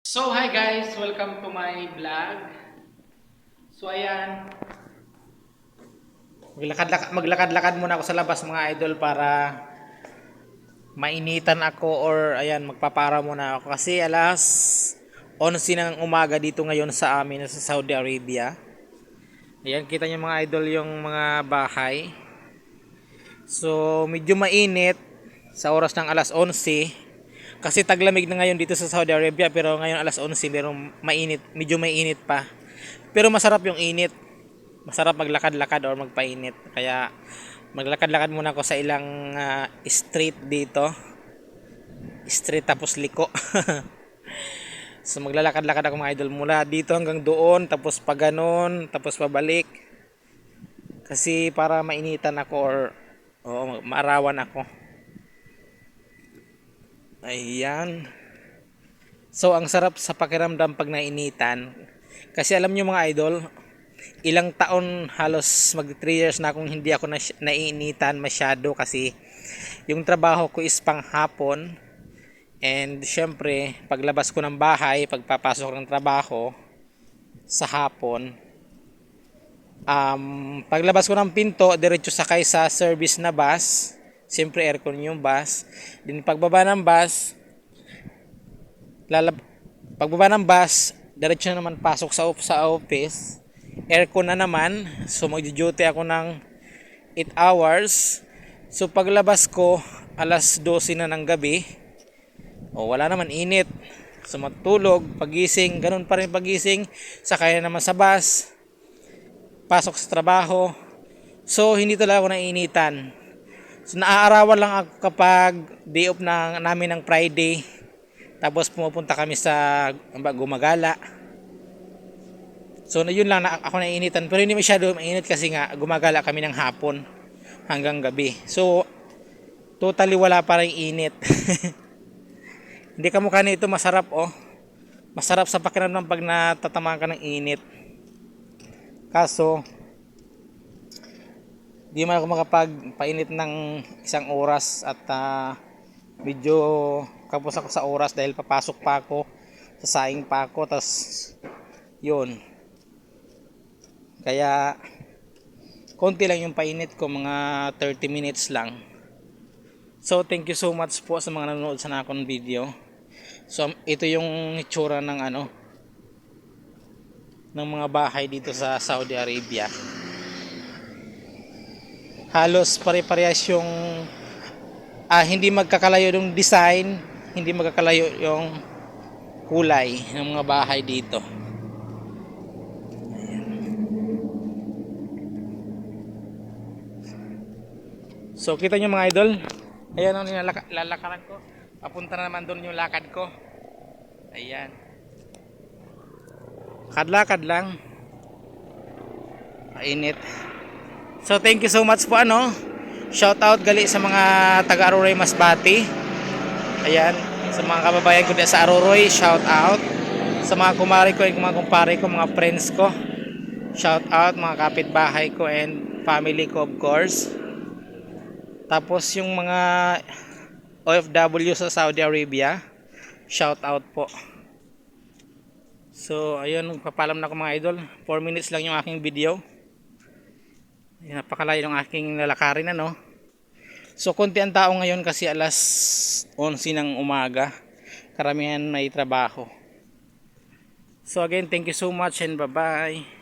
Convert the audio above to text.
So hi guys, welcome to my vlog. So ayan, maglakad-lakad muna ako sa labas mga idol para mainitan ako or ayan magpapara muna ako kasi alas 11 ng umaga dito ngayon sa amin sa Saudi Arabia. Ayan, kita niyo mga idol yung mga bahay. So medyo mainit sa oras ng alas 11 kasi taglamig na ngayon dito sa Saudi Arabia, pero ngayon alas 11 medyo mainit pa. Pero masarap yung init. Masarap maglakad-lakad or magpainit. Kaya maglakad-lakad muna ako sa ilang street dito. Street tapos liko. So maglalakad-lakad ako mga idol mula dito hanggang doon, tapos pa ganon, tapos pabalik. Kasi para mainitan ako or maarawan ako. Ayan. So ang sarap sa pakiramdam pag nainitan. Kasi alam nyo mga idol, ilang taon, halos mag 3 years na akong hindi ako naiinitan masyado kasi yung trabaho ko is panghapon. And syempre, paglabas ko ng bahay, pagpapasok ng trabaho sa hapon, paglabas ko ng pinto, diretso sakay sa service na bus. Siyempre aircon yung bus. Din pagbaba ng bus, diretso na naman pasok sa office. Aircon na naman. So magdi-duty ako ng 8 hours. So paglabas ko, alas 12 na ng gabi. Wala naman, init. So matulog, pagising, ganun pa rin pagising. Sakay na naman sa bus. Pasok sa trabaho. So hindi talaga ako nainitan. So naaarawan lang ako kapag day off namin ng Friday. Tapos pumupunta kami sa gumagala. So yun lang na ako naiinitan. Pero hindi masyado mainit kasi nga gumagala kami ng hapon hanggang gabi. So totally wala pa rin init. Hindi ka mukha nito, masarap oh. Masarap sa pakiramdam pag natatamaan ka ng init. Kaso di man ako makapagpainit ng 1 oras at medyo kapos ako sa oras dahil papasok pa ako, sasaing pa ako, tas yun. Kaya konti lang yung painit ko, mga 30 minutes lang. So thank you so much po sa mga nanonood sa nakon video. So ito yung itsura ng ng mga bahay dito sa Saudi Arabia. Halos pare-parehas yung hindi magkakalayo yung design, hindi magkakalayo yung kulay ng mga bahay dito. Ayan. So kita nyo mga idol, ayan ang lalakaran ko. Papunta na naman doon yung lakad ko. Ayan. Lakad lang. Mainit. So thank you so much po Shout out gali sa mga taga Aruroy Masbati. Ayan, sa mga kababayan ko diyan sa Aruroy, shout out. Sa mga kumari ko, mga kumpare ko, mga friends ko, shout out. Mga kapitbahay ko and family ko of course. Tapos yung mga OFW sa Saudi Arabia, shout out po. So ayun, magpapalam na ako mga idol. 4 minutes lang yung aking video. Napakalayo ng aking lalakarin So konti ang tao ngayon kasi alas 11 ng umaga. Karamihan may trabaho. So again, thank you so much and bye bye.